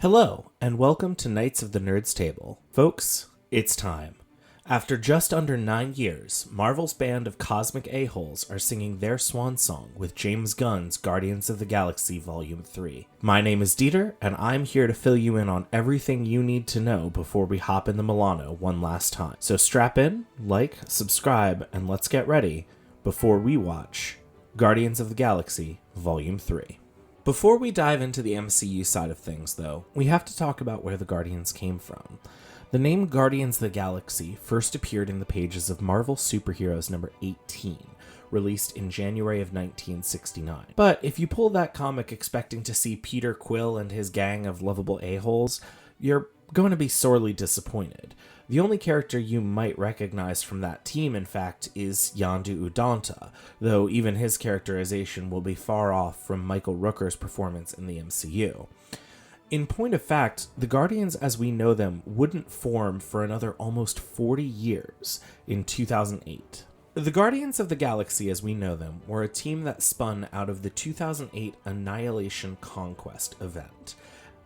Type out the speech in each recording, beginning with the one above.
Hello, and welcome to Knights of the Nerds Table. Folks, it's time. After just under 9 years, Marvel's band of cosmic a-holes are singing their swan song with James Gunn's Guardians of the Galaxy Volume 3. My name is Dietr, and I'm here to fill you in on everything you need to know before we hop in the Milano one last time. So strap in, like, subscribe, and let's get ready before we watch Guardians of the Galaxy Volume 3. Before we dive into the MCU side of things, though, we have to talk about where the Guardians came from. The name Guardians of the Galaxy first appeared in the pages of Marvel Superheroes number 18, released in January of 1969. But if you pull that comic expecting to see Peter Quill and his gang of lovable a-holes, you're going to be sorely disappointed. The only character you might recognize from that team, in fact, is Yondu Udonta, though even his characterization will be far off from Michael Rooker's performance in the MCU. In point of fact, the Guardians as we know them wouldn't form for another almost 40 years in 2008. The Guardians of the Galaxy as we know them were a team that spun out of the 2008 Annihilation Conquest event.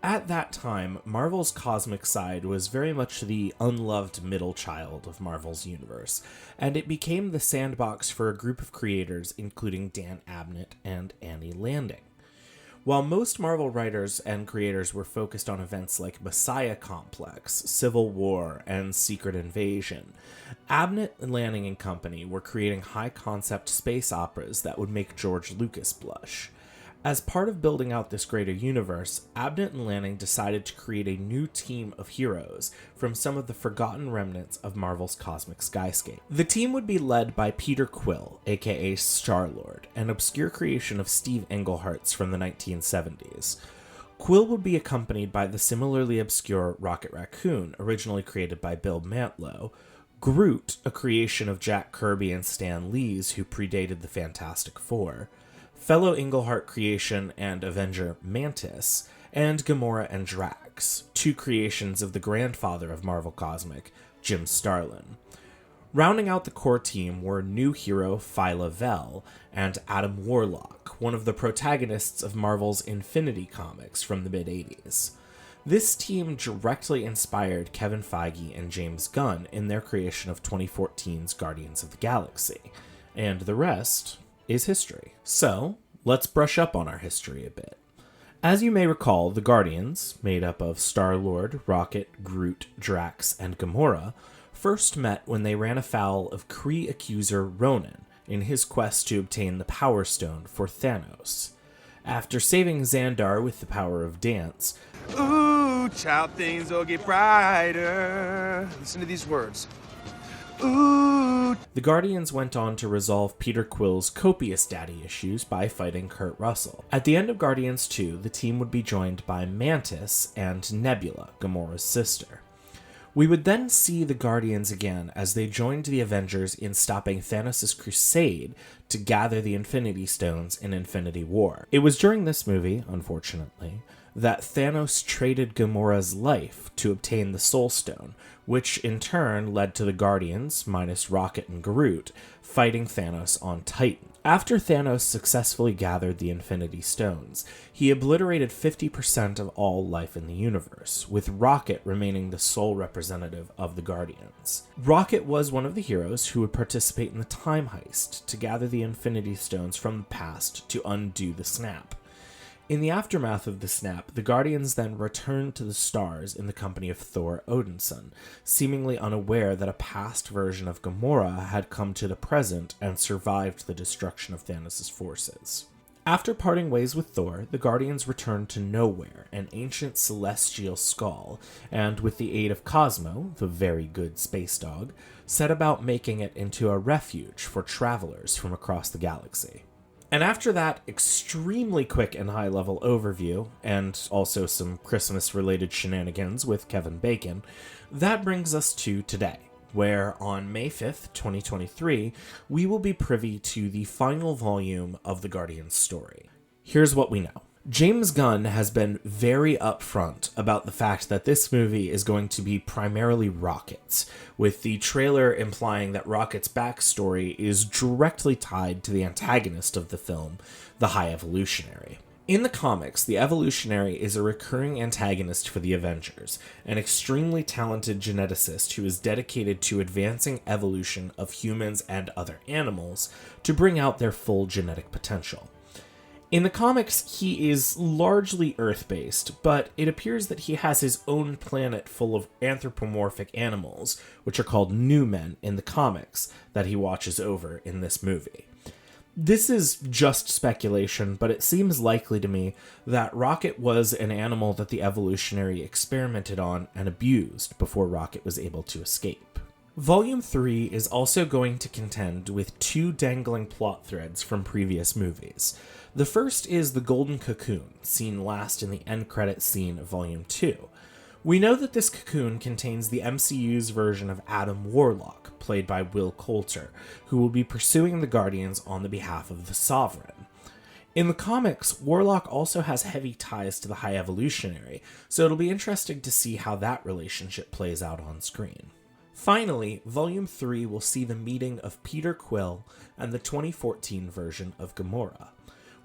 At that time, Marvel's cosmic side was very much the unloved middle child of Marvel's universe, and it became the sandbox for a group of creators including Dan Abnett and Annie Landing. While most Marvel writers and creators were focused on events like Messiah Complex, Civil War, and Secret Invasion, Abnett, Landing and Company were creating high-concept space operas that would make George Lucas blush. As part of building out this greater universe, Abnett and Lanning decided to create a new team of heroes from some of the forgotten remnants of Marvel's cosmic skyscape. The team would be led by Peter Quill, aka Star-Lord, an obscure creation of Steve Englehart's from the 1970s. Quill would be accompanied by the similarly obscure Rocket Raccoon, originally created by Bill Mantlo, Groot, a creation of Jack Kirby and Stan Lee's who predated the Fantastic Four, fellow Englehart creation and Avenger Mantis, and Gamora and Drax, two creations of the grandfather of Marvel Cosmic, Jim Starlin. Rounding out the core team were new hero Phyla Vell and Adam Warlock, one of the protagonists of Marvel's Infinity comics from the mid-80s. This team directly inspired Kevin Feige and James Gunn in their creation of 2014's Guardians of the Galaxy, and the rest is history. So, let's brush up on our history a bit. As you may recall, the Guardians, made up of Star-Lord, Rocket, Groot, Drax, and Gamora, first met when they ran afoul of Kree accuser Ronan in his quest to obtain the Power Stone for Thanos. After saving Xandar with the power of dance, ooh, child, things will get brighter. Listen to these words. Ooh. The Guardians went on to resolve Peter Quill's copious daddy issues by fighting Kurt Russell. At the end of Guardians 2, the team would be joined by Mantis and Nebula, Gamora's sister. We would then see the Guardians again as they joined the Avengers in stopping Thanos' crusade to gather the Infinity Stones in Infinity War. It was during this movie, unfortunately, that Thanos traded Gamora's life to obtain the Soul Stone, which in turn led to the Guardians, minus Rocket and Groot, fighting Thanos on Titan. After Thanos successfully gathered the Infinity Stones, he obliterated 50% of all life in the universe, with Rocket remaining the sole representative of the Guardians. Rocket was one of the heroes who would participate in the time heist to gather the Infinity Stones from the past to undo the snap. In the aftermath of the snap, the Guardians then returned to the stars in the company of Thor Odinson, seemingly unaware that a past version of Gamora had come to the present and survived the destruction of Thanos' forces. After parting ways with Thor, the Guardians returned to Nowhere, an ancient celestial skull, and with the aid of Cosmo, the very good space dog, set about making it into a refuge for travelers from across the galaxy. And after that extremely quick and high-level overview, and also some Christmas-related shenanigans with Kevin Bacon, that brings us to today, where on May 5th, 2023, we will be privy to the final volume of the Guardians story. Here's what we know. James Gunn has been very upfront about the fact that this movie is going to be primarily Rocket's, with the trailer implying that Rocket's backstory is directly tied to the antagonist of the film, the High Evolutionary. In the comics, the Evolutionary is a recurring antagonist for the Avengers, an extremely talented geneticist who is dedicated to advancing evolution of humans and other animals to bring out their full genetic potential. In the comics, he is largely Earth-based, but it appears that he has his own planet full of anthropomorphic animals, which are called New Men in the comics, that he watches over in this movie. This is just speculation, but it seems likely to me that Rocket was an animal that the Evolutionary experimented on and abused before Rocket was able to escape. Volume 3 is also going to contend with two dangling plot threads from previous movies. The first is the Golden Cocoon, seen last in the end credits scene of Volume 2. We know that this cocoon contains the MCU's version of Adam Warlock, played by Will Coulter, who will be pursuing the Guardians on the behalf of the Sovereign. In the comics, Warlock also has heavy ties to the High Evolutionary, so it'll be interesting to see how that relationship plays out on screen. Finally, Volume 3 will see the meeting of Peter Quill and the 2014 version of Gamora.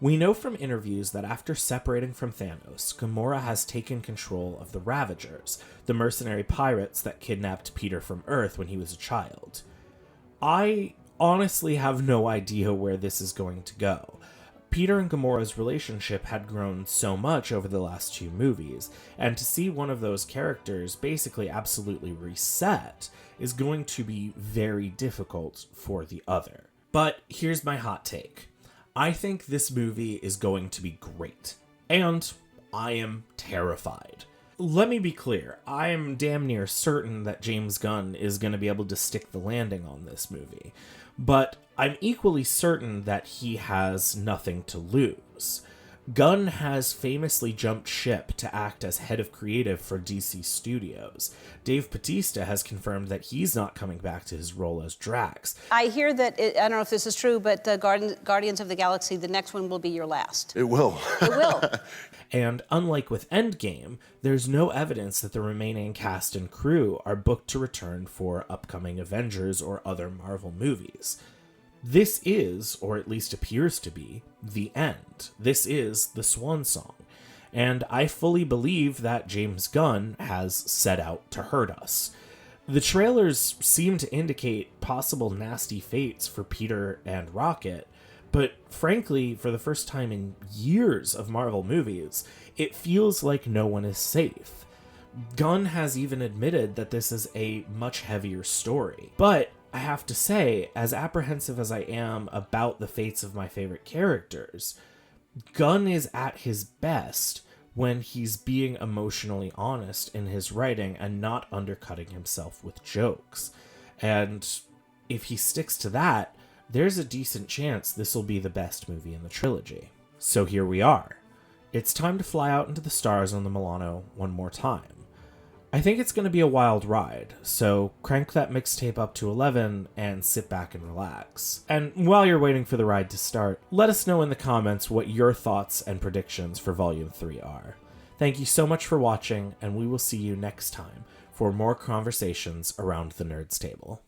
We know from interviews that after separating from Thanos, Gamora has taken control of the Ravagers, the mercenary pirates that kidnapped Peter from Earth when he was a child. I honestly have no idea where this is going to go. Peter and Gamora's relationship had grown so much over the last two movies, and to see one of those characters basically absolutely reset is going to be very difficult for the other. But here's my hot take. I think this movie is going to be great, and I am terrified. Let me be clear, I am damn near certain that James Gunn is going to be able to stick the landing on this movie, but I'm equally certain that he has nothing to lose. Gunn has famously jumped ship to act as head of creative for DC Studios. Dave Bautista has confirmed that he's not coming back to his role as Drax. I hear that, I don't know if this is true, but Guardians of the Galaxy, the next one will be your last. It will. It will. And unlike with Endgame, there's no evidence that the remaining cast and crew are booked to return for upcoming Avengers or other Marvel movies. This is, or at least appears to be, the end. This is the swan song. And I fully believe that James Gunn has set out to hurt us. The trailers seem to indicate possible nasty fates for Peter and Rocket, but frankly, for the first time in years of Marvel movies, it feels like no one is safe. Gunn has even admitted that this is a much heavier story. But I have to say, as apprehensive as I am about the fates of my favorite characters, Gunn is at his best when he's being emotionally honest in his writing and not undercutting himself with jokes. And if he sticks to that, there's a decent chance this will be the best movie in the trilogy. So here we are. It's time to fly out into the stars on the Milano one more time. I think it's going to be a wild ride, so crank that mixtape up to 11 and sit back and relax. And while you're waiting for the ride to start, let us know in the comments what your thoughts and predictions for Volume 3 are. Thank you so much for watching, and we will see you next time for more conversations around the Nerds Table.